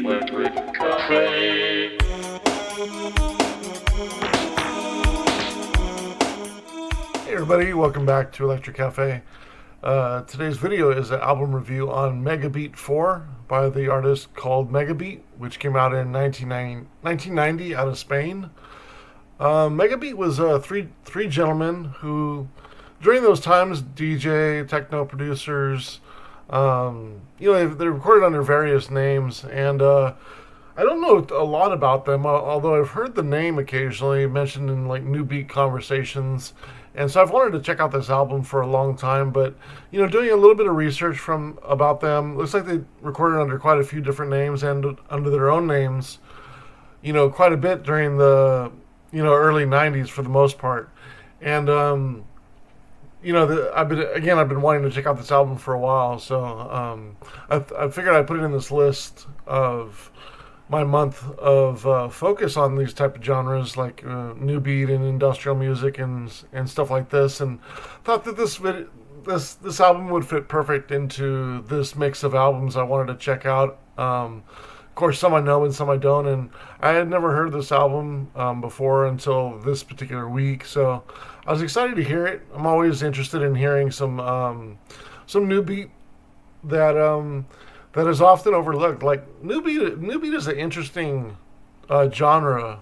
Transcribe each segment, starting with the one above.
Electric Cafe. Hey everybody, welcome back to Electric Cafe. Today's video is an album review on Megabeat 4 by the artist called Megabeat, which came out in 1990 out of Spain. Megabeat was three gentlemen who, during those times, DJ, techno producers, they recorded under various names, and I don't know a lot about them, although I've heard the name occasionally mentioned in like new beat conversations. And so I've wanted to check out this album for a long time, but doing a little bit of research about them, looks like they recorded under quite a few different names and under their own names, quite a bit during the early '90s for the most part. And I've been wanting to check out this album for a while, so I figured I'd put it in this list of my month of focus on these type of genres like new beat and industrial music and stuff like this, and thought that this album would fit perfect into this mix of albums I wanted to check out. Of course, some I know and some I don't, and I had never heard this album before until this particular week, so I was excited to hear it. I'm always interested in hearing some new beat that is often overlooked. Like new beat is an interesting genre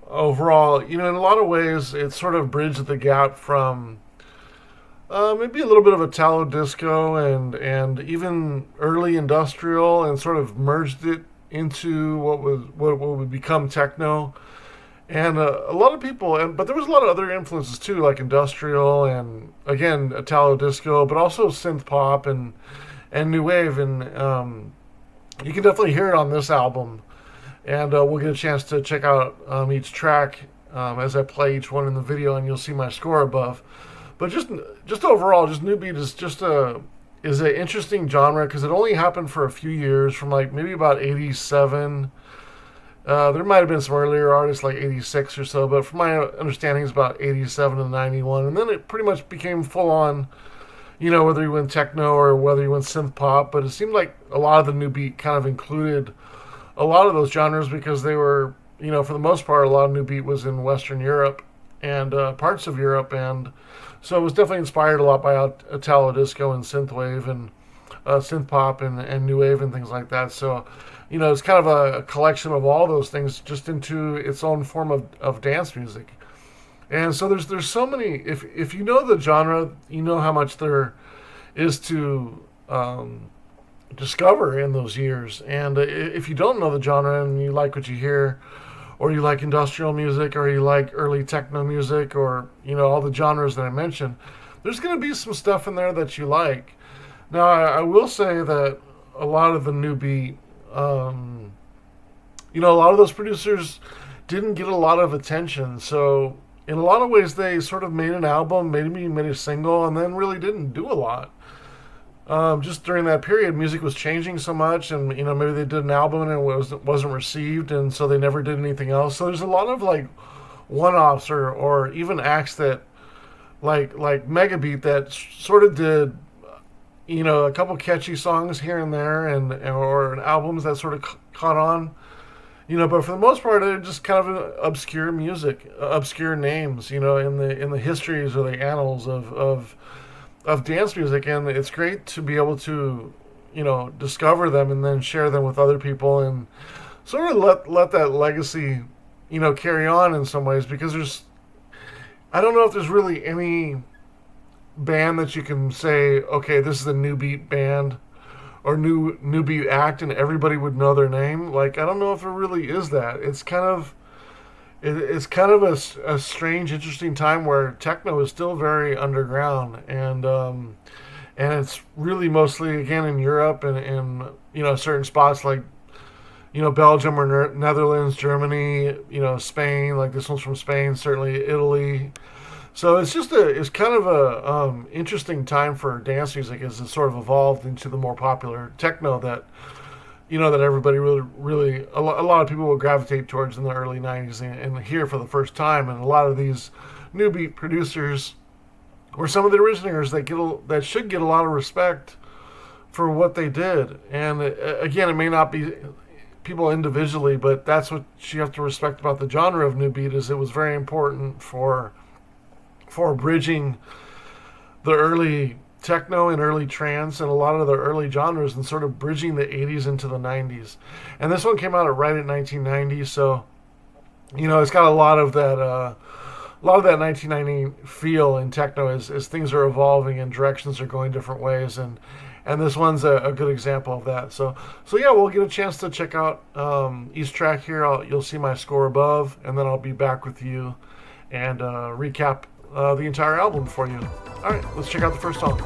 overall. In a lot of ways, it sort of bridged the gap from maybe a little bit of Italo disco and even early industrial, and sort of merged it into what would become techno. And a lot of people, but there was a lot of other influences too, like industrial and again Italo disco, but also synth pop and new wave, and you can definitely hear it on this album. And we'll get a chance to check out each track as I play each one in the video, and you'll see my score above. But just overall, just new beat is an interesting genre because it only happened for a few years, from like maybe about '87. There might have been some earlier artists like '86 or so, but from my understanding, it's about '87 to '91, and then it pretty much became full on. Whether you went techno or whether you went synth pop, but it seemed like a lot of the new beat kind of included a lot of those genres because they were, for the most part, a lot of new beat was in Western Europe and parts of Europe, and so it was definitely inspired a lot by Italo disco and synthwave and synth pop and new wave and things like that. So, it's kind of a collection of all those things just into its own form of dance music. And so there's so many. If you know the genre, you know how much there is to discover in those years. And if you don't know the genre and you like what you hear, or you like industrial music, or you like early techno music, or all the genres that I mentioned, there's going to be some stuff in there that you like. Now I will say that a lot of the new beat, a lot of those producers didn't get a lot of attention. So in a lot of ways, they sort of made an album, maybe made a single, and then really didn't do a lot. Just during that period, music was changing so much, and maybe they did an album and it wasn't received, and so they never did anything else. So there's a lot of like one-offs or even acts that like Megabeat that sort of did a couple catchy songs here and there, or albums that sort of caught on. But for the most part, they're just kind of obscure music, obscure names, in the histories or the annals of dance music. And it's great to be able to, discover them and then share them with other people and sort of let that legacy, carry on in some ways, because I don't know if there's really any band that you can say, okay, this is a new beat band or new beat act, and everybody would know their name. Like, I don't know if it really is that. It's kind of a strange, interesting time where techno is still very underground, and it's really mostly again in Europe and in certain spots like Belgium or Netherlands, Germany, Spain. Like this one's from Spain, certainly Italy. So it's kind of a interesting time for dance music as it sort of evolved into the more popular techno that that everybody really a lot of people will gravitate towards in the early '90s and hear for the first time. And a lot of these new beat producers were some of the originators that should get a lot of respect for what they did. And again, it may not be people individually, but that's what you have to respect about the genre of new beat, is it was very important for bridging the early techno and early trance and a lot of the early genres, and sort of bridging the 80s into the 90s. And this one came out right at 1990, so it's got a lot of that 1990 feel in techno as things are evolving and directions are going different ways, and this one's a good example of that. So yeah, we'll get a chance to check out each track here. You'll see my score above, and then I'll be back with you and recap the entire album for you. All right, let's check out the first song.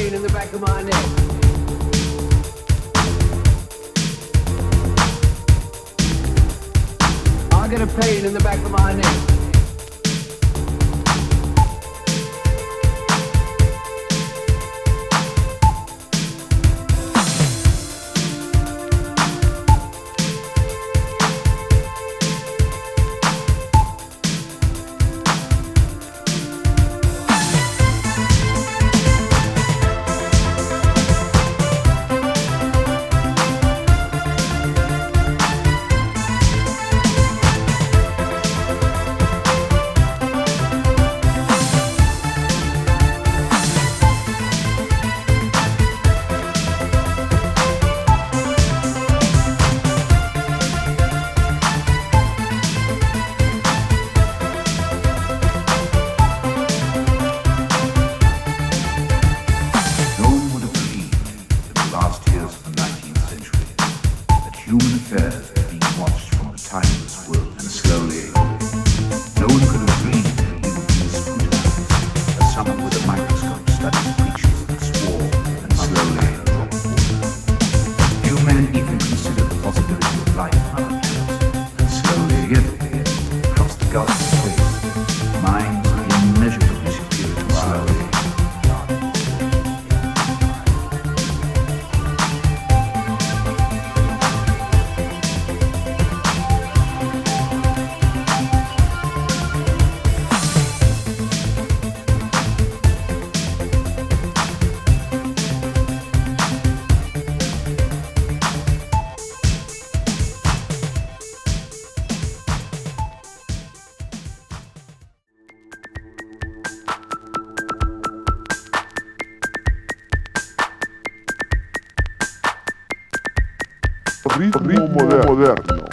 pain in the back of my neck. I get a pain in the back of my neck. ritmo moderno.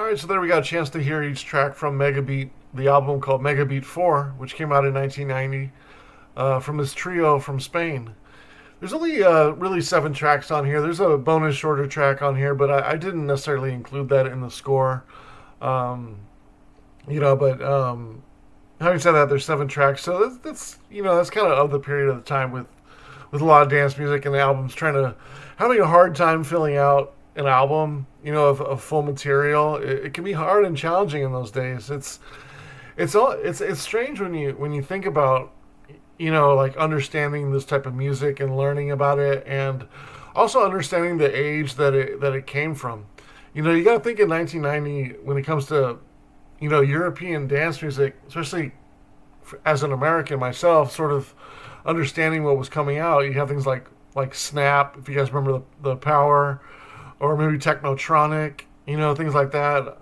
Alright, so there we got a chance to hear each track from Megabeat, the album called Megabeat 4, which came out in 1990, from this trio from Spain. There's only really 7 tracks on here. There's a bonus shorter track on here, but I didn't necessarily include that in the score. Having said that, there's 7 tracks, so that's kind of the period of the time with a lot of dance music, and the album's having a hard time filling out an album, of full material. It can be hard and challenging in those days. It's strange when you think about, like understanding this type of music and learning about it, and also understanding the age that it came from. You got to think in 1990 when it comes to, European dance music, especially as an American myself, sort of understanding what was coming out. You have things like Snap, if you guys remember the Power, or maybe Technotronic, things like that.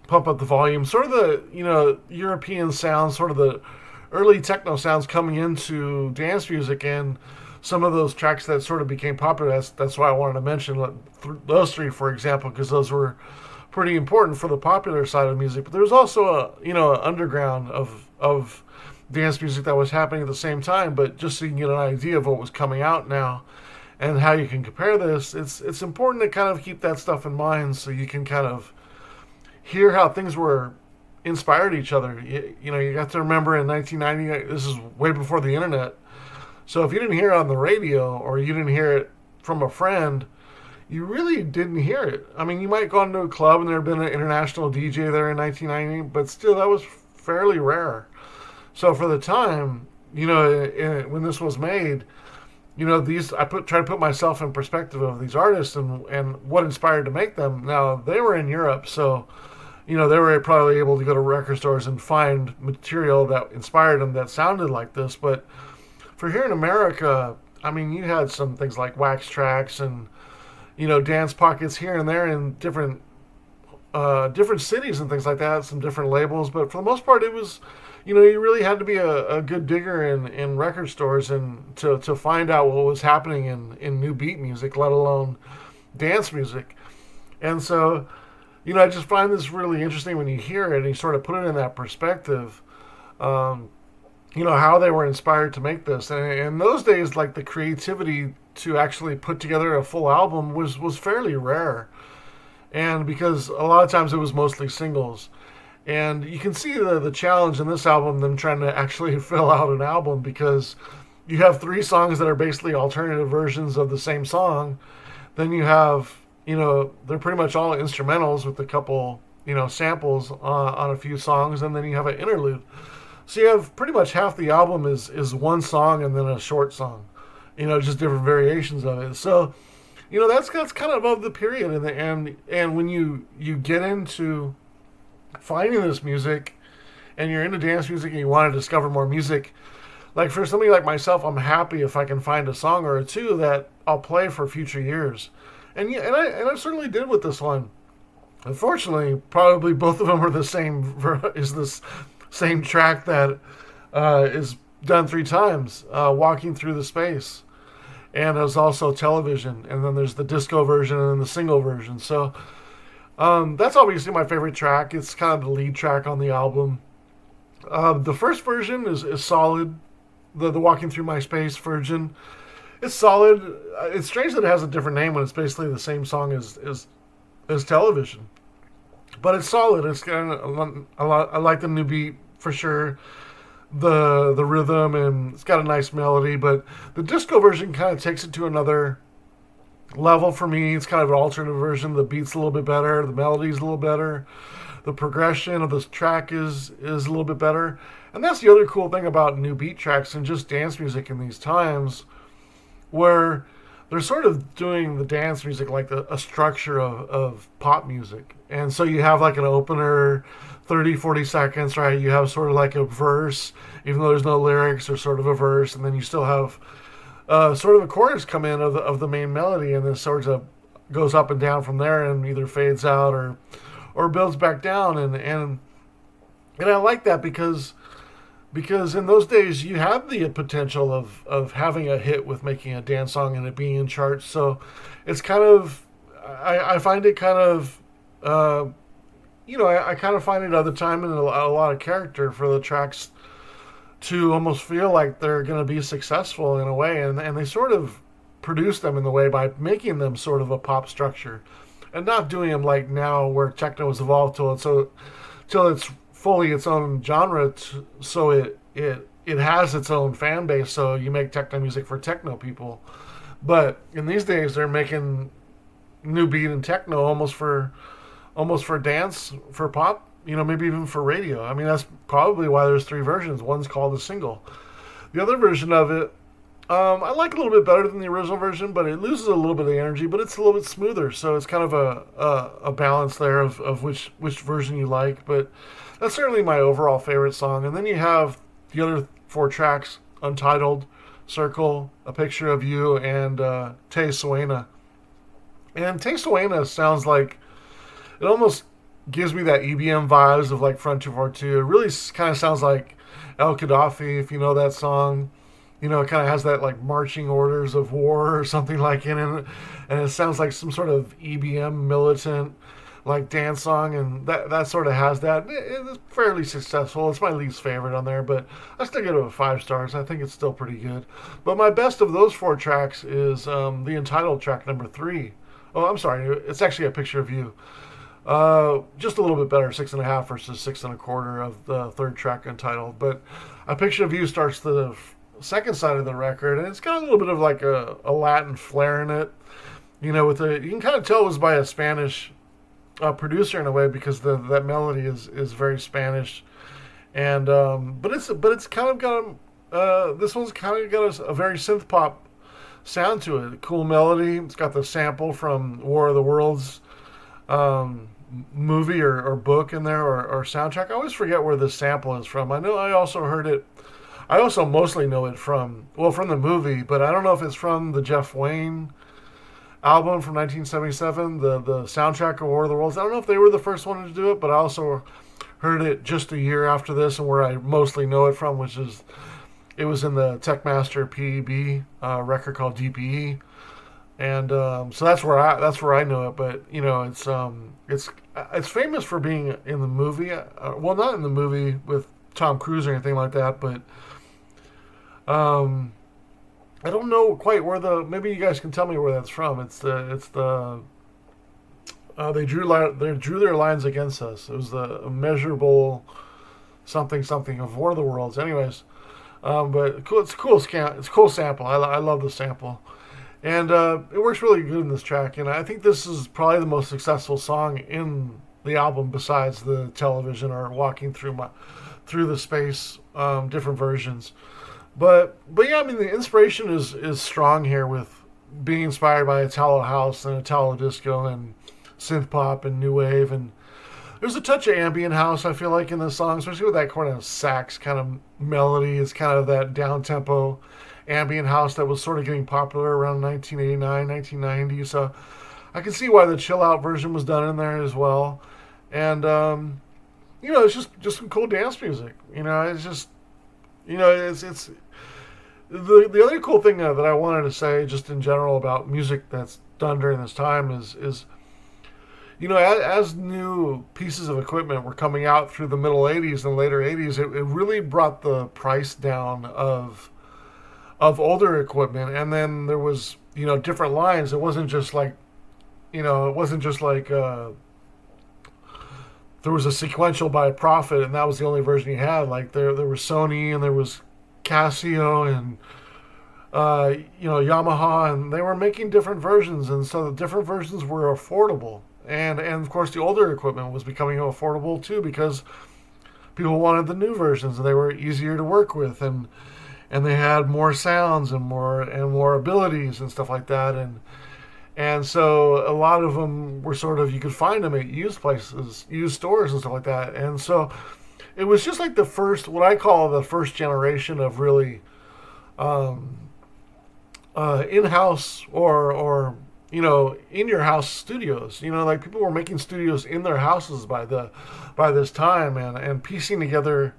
Pump Up the Volume, sort of the, European sounds, sort of the early techno sounds coming into dance music, and some of those tracks that sort of became popular. That's why I wanted to mention those 3, for example, because those were pretty important for the popular side of music. But there was also an underground of dance music that was happening at the same time. But just so you can get an idea of what was coming out now and how you can compare this, it's important to kind of keep that stuff in mind so you can kind of hear how things were inspired each other. You got to remember in 1990, this is way before the internet. So if you didn't hear it on the radio or you didn't hear it from a friend, you really didn't hear it. I mean, you might go into a club and there had been an international DJ there in 1990, but still, that was fairly rare. So for the time, when this was made, try to put myself in perspective of these artists and what inspired to make them. Now, they were in Europe, so, they were probably able to go to record stores and find material that inspired them that sounded like this. But for here in America, I mean, you had some things like wax tracks and, dance pockets here and there in different cities and things like that, some different labels. But for the most part, it was, you really had to be a good digger in record stores and to find out what was happening in new beat music, let alone dance music. And so, I just find this really interesting when you hear it and you sort of put it in that perspective. How they were inspired to make this. And in those days, like, the creativity to actually put together a full album was fairly rare. And because a lot of times it was mostly singles. And you can see the challenge in this album, them trying to actually fill out an album, because you have 3 songs that are basically alternative versions of the same song. Then you have, they're pretty much all instrumentals with a couple, samples on a few songs. And then you have an interlude. So you have pretty much half the album is one song and then a short song, just different variations of it. So, that's kind of of the period. And when you get into finding this music and you're into dance music and you want to discover more music, like for somebody like myself, I'm happy if I can find a song or two that I'll play for future years. And I certainly did with this one. Unfortunately, probably both of them are the same, is this same track that is done 3 times, Walking Through the Space. And there's also Television. And then there's the disco version and then the single version. So that's obviously my favorite track. It's kind of the lead track on the album. The first version is solid. The Walking Through My Space version. It's solid. It's strange that it has a different name when it's basically the same song as Television. But it's solid. It's kind of a lot. I like the new beat for sure. The rhythm, and it's got a nice melody. But the disco version kind of takes it to another level for me. It's kind of an alternate version. The beat's a little bit better. The melody's a little better. The progression of this track is a little bit better. And that's the other cool thing about new beat tracks and just dance music in these times, where they're sort of doing the dance music like a structure of pop music. And so you have like an opener, 30, 40 seconds, right? You have sort of like a verse, even though there's no lyrics, or sort of a verse. And then you still have sort of a chorus come in of the main melody, and then sort of goes up and down from there and either fades out or builds back down. And I like that because in those days you have the potential of having a hit with making a dance song and it being in charts. So it's kind of, I find it kind of, I kind of find it at the time in a lot of character for the tracks to almost feel like they're going to be successful in a way. And they sort of produce them in the way by making them sort of a pop structure and not doing them like now where techno has evolved till it's fully its own genre, so it has its own fan base. So you make techno music for techno people, but in these days they're making new beat and techno almost for dance, for pop, maybe even for radio. I mean, that's probably why there's 3 versions. One's called a single. The other version of it, I like a little bit better than the original version, but it loses a little bit of the energy, but it's a little bit smoother. So it's kind of a balance there of which version you like. But that's certainly my overall favorite song. And then you have the other 4 tracks: Untitled, Circle, A Picture of You, and Te Suena. And Te Suena sounds like, it almost gives me that EBM vibes of like Front 242. It really kind of sounds like El Gaddafi, if you know that song. It kind of has that like marching orders of war or something like in it. And it sounds like some sort of EBM militant. like dance song, and that sort of has that. It's fairly successful. It's my least favorite on there, but I still give it a 5 stars. I think it's still pretty good. But my best of those 4 tracks is the entitled track number 3. Oh, I'm sorry. It's actually A Picture of You. Just a little bit better, 6.5 versus 6.25 of the third track entitled. But A Picture of You starts the second side of the record, and it's got a little bit of like a Latin flair in it. You know, you can kind of tell it was by a Spanish producer in a way, because that melody is very Spanish, and but it's kind of got this one's kind of got a very synth pop sound to it. Cool melody. It's got the sample from War of the Worlds movie or book in there, or soundtrack. I always forget where this sample is from. I know I also heard it. I also mostly know it from the movie, but I don't know if it's from the Jeff Wayne album from 1977, the soundtrack of War of the Worlds. I don't know if they were the first one to do it, but I also heard it just a year after this, and where I mostly know it from, which is it was in the Techmaster PEB record called DPE, and so that's where I know it. But you know, it's famous for being in the movie. Well, not in the movie with Tom Cruise or anything like that, but I don't know quite where maybe you guys can tell me where that's from. They drew their lines against us. It was the immeasurable something of War of the Worlds. Anyways, but cool. It's a cool sample. I love the sample, and it works really good in this track. And I think this is probably the most successful song in the album, besides the Television or Walking Through the Space, different versions. But yeah, I mean, the inspiration is strong here, with being inspired by Italo house and Italo disco and synth pop and new wave, and there's a touch of ambient house, I feel like, in this song, especially with that kind of sax kind of melody. It's kind of that down tempo ambient house that was sort of getting popular around 1989, 1990. So I can see why the chill out version was done in there as well. And you know, it's just some cool dance music. You know, it's just, you know, it's the other cool thing that I wanted to say just in general about music that's done during this time is you know, as new pieces of equipment were coming out through the middle 80s and later 80s, it really brought the price down of older equipment. And then there was, you know, different lines. It wasn't just like there was a sequential by Prophet, and that was the only version you had. Like there was Sony, and there was Casio, and you know, Yamaha, and they were making different versions, and so the different versions were affordable. And of course, the older equipment was becoming affordable too, because people wanted the new versions, and they were easier to work with, and they had more sounds and more abilities and stuff like that, and so a lot of them were sort of, you could find them at used places, used stores and stuff like that. And so it was just like the first, what I call the first generation of really in-house or you know, in your house studios. You know, like people were making studios in their houses by this time, and piecing together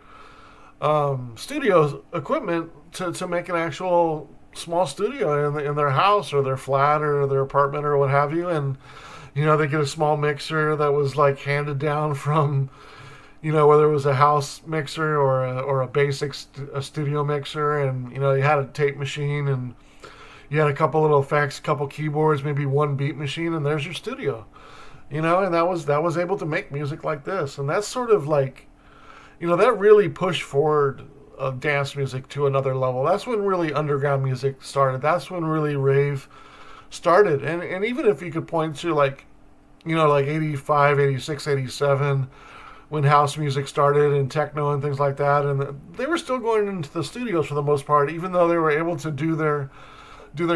studios equipment to make an actual small studio in their house or their flat or their apartment or what have you. And you know, they get a small mixer that was like handed down from, you know, whether it was a house mixer or a basic studio mixer, and you know, you had a tape machine, and you had a couple little effects, a couple keyboards, maybe one beat machine, and there's your studio. You know, and that was able to make music like this. And that's sort of like, you know, that really pushed forward dance music to another level. That's when really underground music started. That's when really rave started. And even if you could point to, like, you know, like 85, 86, 87, when house music started and techno and things like that, and they were still going into the studios for the most part, even though they were able to do their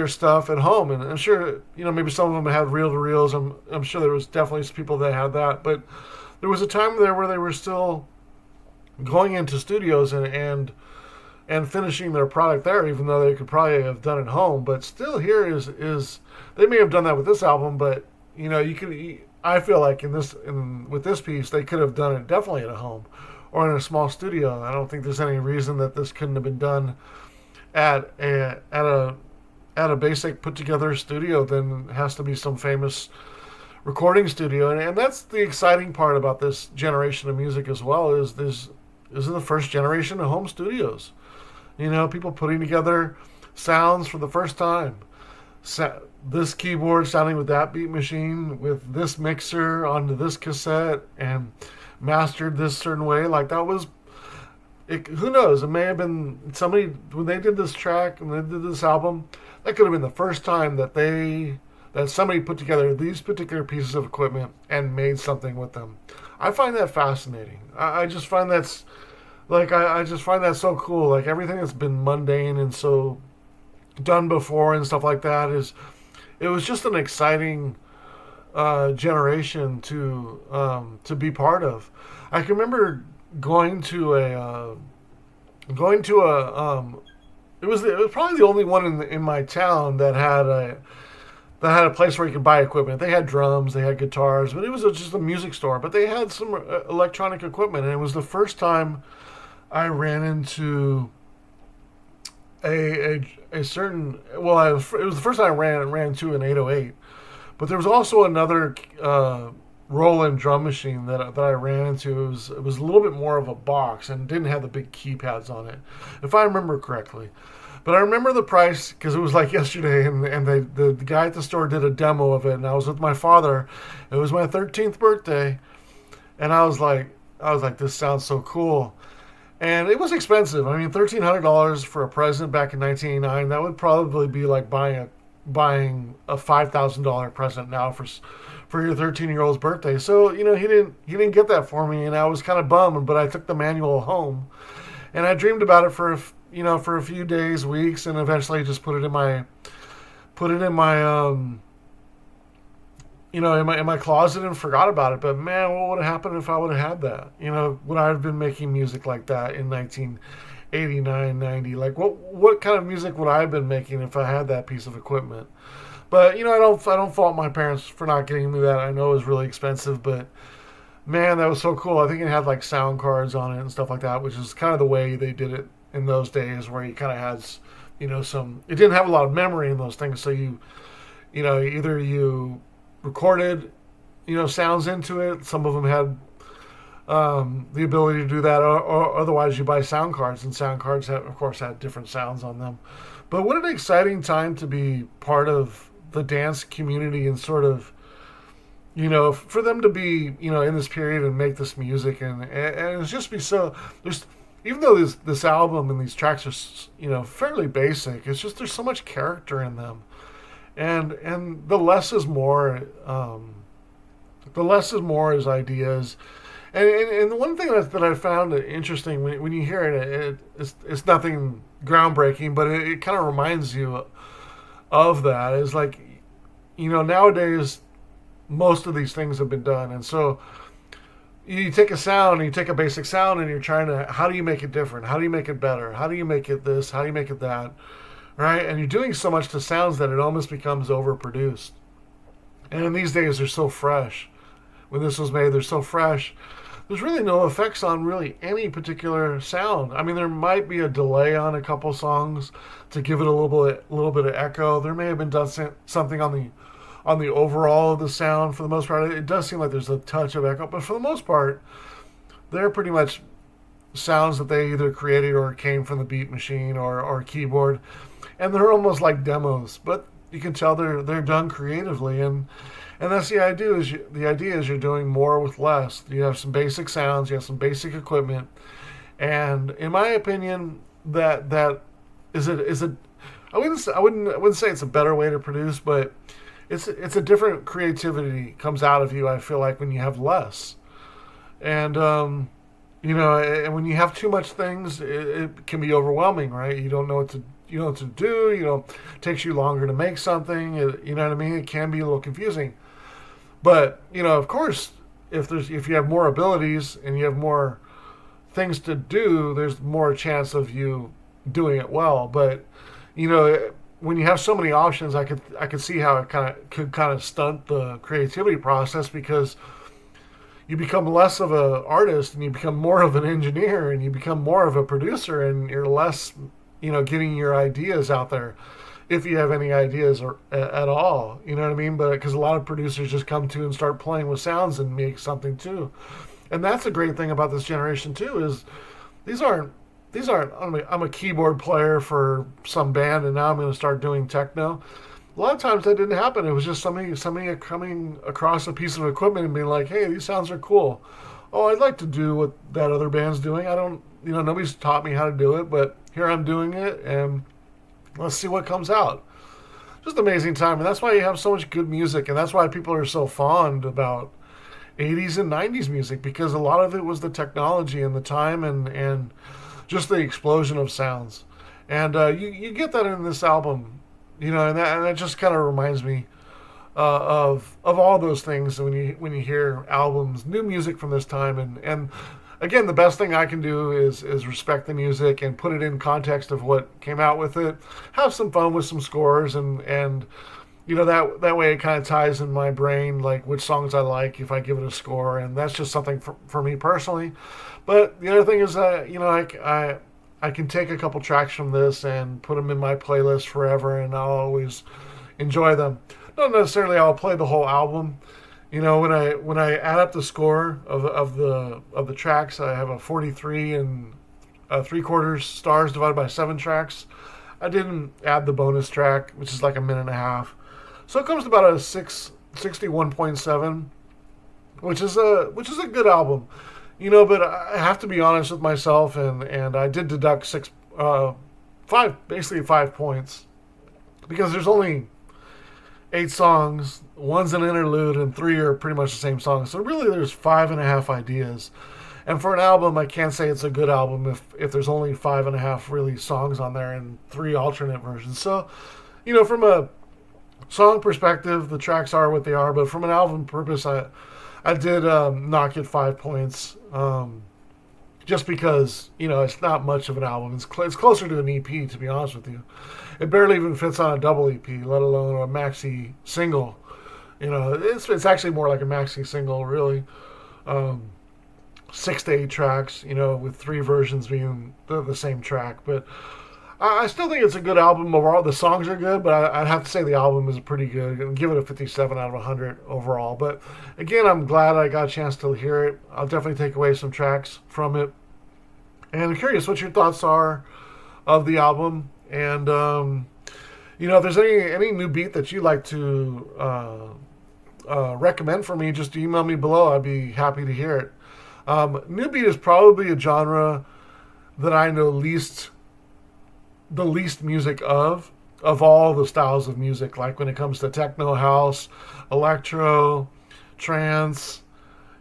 stuff at home. And I'm sure, you know, maybe some of them had reel-to-reels. I'm sure there was definitely some people that had that, but there was a time there where they were still going into studios and finishing their product there, even though they could probably have done it at home. But still, here is they may have done that with this album, but you know, I feel like with this piece, they could have done it definitely at a home or in a small studio. I don't think there's any reason that this couldn't have been done at a basic put together studio. Then it has to be some famous recording studio, and that's the exciting part about this generation of music as well. This is the first generation of home studios. You know, people putting together sounds for the first time. This keyboard sounding with that beat machine, with this mixer onto this cassette, and mastered this certain way. Like that was, who knows? It may have been somebody when they did this track and they did this album. That could have been the first time that somebody put together these particular pieces of equipment and made something with them. I find that fascinating. I just find that's like I just find that so cool. Like everything that's been mundane and so done before and stuff like that it was just an exciting generation to be part of. I can remember going to a it was probably the only one in my town that had a place where you could buy equipment. They had drums, they had guitars, but it was just a music store. But they had some electronic equipment, and it was the first time I ran into a certain. Well, it was the first time I ran into an 808, but there was also another Roland drum machine that I ran into. It was a little bit more of a box and didn't have the big keypads on it, if I remember correctly. But I remember the price because it was like yesterday, and the guy at the store did a demo of it, and I was with my father. It was my 13th birthday, and I was like, this sounds so cool. And it was expensive. I mean, $1,300 for a present back in 1989. That would probably be like buying a $5,000 present now for your 13-year-old's birthday. So he didn't get that for me, and I was kind of bummed. But I took the manual home, and I dreamed about it for a few days, weeks, and eventually just put it in my in my closet and forgot about it. But man, what would have happened if I would have had that? Would I have been making music like that in 1989, 90? Like what kind of music would I have been making if I had that piece of equipment? But I don't fault my parents for not getting me that. I know it was really expensive, but man, that was so cool. I think it had like sound cards on it and stuff like that, which is kind of the way they did it in those days, where you kind of had it didn't have a lot of memory in those things, so either you recorded sounds into it. Some of them had the ability to do that, or otherwise you buy sound cards, and sound cards of course had different sounds on them. But what an exciting time to be part of the dance community, and sort of for them to be in this period and make this music, and it's just be so there's. Even though this album and these tracks are fairly basic, it's just there's so much character in them, and the less is more. The less is more is ideas, and the one thing that I found interesting when you hear it's nothing groundbreaking, but it kind of reminds you of that. Is like nowadays most of these things have been done, and so. You take a sound, you take a basic sound, and you're trying to, how do you make it different? How do you make it better? How do you make it this? How do you make it that? Right? And you're doing so much to sounds that it almost becomes overproduced. And in these days, they're so fresh. When this was made, they're so fresh. There's really no effects on really any particular sound. I mean, there might be a delay on a couple songs to give it a little bit of echo. There may have been done something on the overall of the sound. For the most part, it does seem like there's a touch of echo, but for the most part, they're pretty much sounds that they either created or came from the beat machine or keyboard, and they're almost like demos, but you can tell they're done creatively, and that's the idea. The idea is you're doing more with less. You have some basic sounds, you have some basic equipment, and in my opinion, that is a I wouldn't say it's a better way to produce, but it's a different creativity comes out of you, I feel like, when you have less. And and when you have too much things, it can be overwhelming, right? You don't know what to do. It takes you longer to make something. You know what I mean? It can be a little confusing. But of course, if you have more abilities and you have more things to do, there's more chance of you doing it well. But when you have so many options, I could see how it could stunt the creativity process, because you become less of an artist and you become more of an engineer and you become more of a producer, and you're less, getting your ideas out there. if you have any ideas or at all, you know what I mean? But because a lot of producers just come to and start playing with sounds and make something too, and that's a great thing about this generation too is these aren't I'm a keyboard player for some band and now I'm going to start doing techno. A lot of times that didn't happen. It was just somebody coming across a piece of equipment and being like, hey, these sounds are cool. Oh, I'd like to do what that other band's doing. I don't, nobody's taught me how to do it, but here I'm doing it, and let's see what comes out. Just amazing time, and that's why you have so much good music, and that's why people are so fond about 80s and 90s music, because a lot of it was the technology and the time and just the explosion of sounds. And you get that in this album, and that just kind of reminds me of all those things when you hear albums, new music from this time, and again, the best thing I can do is respect the music and put it in context of what came out with it. Have some fun with some scores, and that way it kind of ties in my brain like which songs I like if I give it a score, and that's just something for me personally. But the other thing is that I can take a couple tracks from this and put them in my playlist forever, and I'll always enjoy them. Not necessarily I'll play the whole album. When I add up the score of the tracks, I have a 43 and 3/4 stars divided by 7 tracks. I didn't add the bonus track, which is like a minute and a half, so it comes to about a 61.7, which is a good album, But I have to be honest with myself, and I did deduct 5 points, because there's only 8 songs, one's an interlude, and 3 are pretty much the same song. So really there's 5.5 ideas. And for an album, I can't say it's a good album if there's only 5.5 really songs on there and 3 alternate versions. So, from a song perspective, the tracks are what they are, but from an album purpose, I did knock it 5 points. Just because, it's not much of an album. It's closer to an EP, to be honest with you. It barely even fits on a double EP, let alone a maxi single. It's actually more like a maxi single, really. 6 to 8 tracks, with 3 versions being the same track. But I still think it's a good album overall. The songs are good, but I'd have to say the album is pretty good. And give it a 57 out of 100 overall. But again, I'm glad I got a chance to hear it. I'll definitely take away some tracks from it. And I'm curious what your thoughts are of the album. And, if there's any new beat that you'd like to recommend for me, just email me below. I'd be happy to hear it. New beat is probably a genre that I know the least music of all the styles of music, like when it comes to techno, house, electro, trance,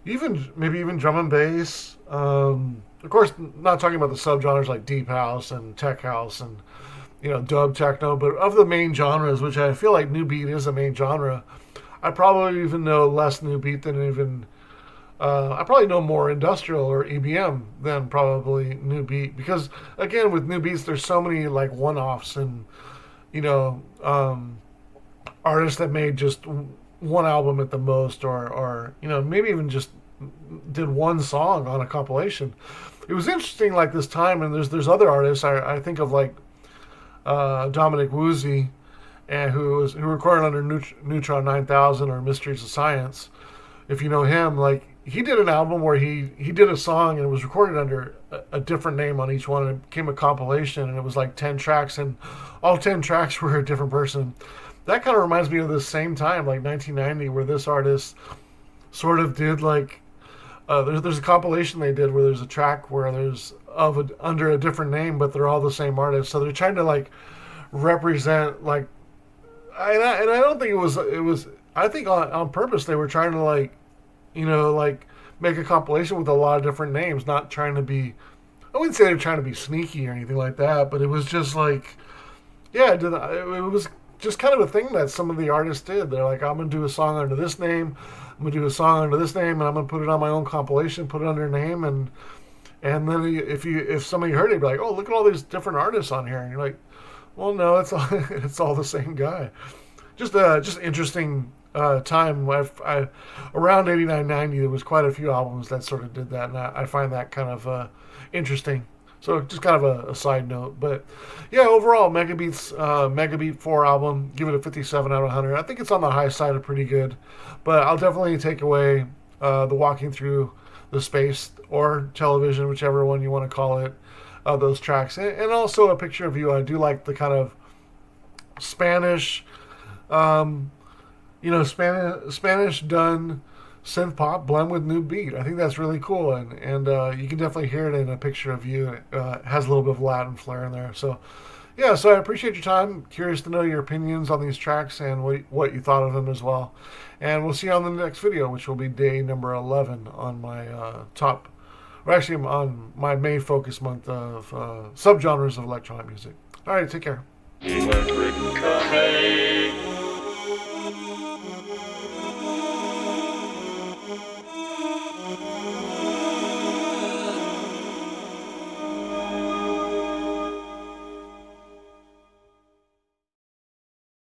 maybe even drum and bass. Of course, not talking about the subgenres like deep house and tech house and dub techno, but of the main genres, which I feel like new beat is the main genre, I probably even know less new beat than even I probably know more industrial or EBM than probably new beat, because again, with new beats there's so many like one-offs and artists that made just one album at the most, or maybe even just did one song on a compilation. It was interesting like this time, and there's other artists I think of, like Dominic Woozy, and who recorded under Neutron 9000 or Mysteries of Science. If you know him, like he did an album where he did a song and it was recorded under a different name on each one, and it became a compilation, and it was like 10 tracks, and all 10 tracks were a different person. That kind of reminds me of the same time, like 1990, where this artist sort of did like there's a compilation they did where there's a track where there's under a different name, but they're all the same artist. So they're trying to like represent like, and I don't think it was. I think on purpose they were trying to like, like make a compilation with a lot of different names, not trying to be. I wouldn't say they're trying to be sneaky or anything like that, but it was just like, yeah, it was just kind of a thing that some of the artists did. They're like, I'm gonna do a song under this name, I'm gonna do a song under this name, and I'm gonna put it on my own compilation, put it under a name, and then if somebody heard it, be like, oh, look at all these different artists on here, and you're like, well, no, it's all the same guy. Just interesting time. I around 89, 90, there was quite a few albums that sort of did that, and I find that kind of interesting. So just kind of a side note. But yeah, overall, Megabeat's Megabeat 4 album, give it a 57 out of 100. I think it's on the high side of pretty good. But I'll definitely take away the walking through the space or television, whichever one you want to call it, those tracks. And also a picture of you. I do like the kind of Spanish, Spanish done synth pop blend with new beat. I think that's really cool, and you can definitely hear it in a picture of you. It has a little bit of Latin flair in there. So yeah, so I appreciate your time. Curious to know your opinions on these tracks and what you thought of them as well. And we'll see you on the next video, which will be day number 11 on my on my May focus month of subgenres of electronic music. All right, take care. Electric cafe.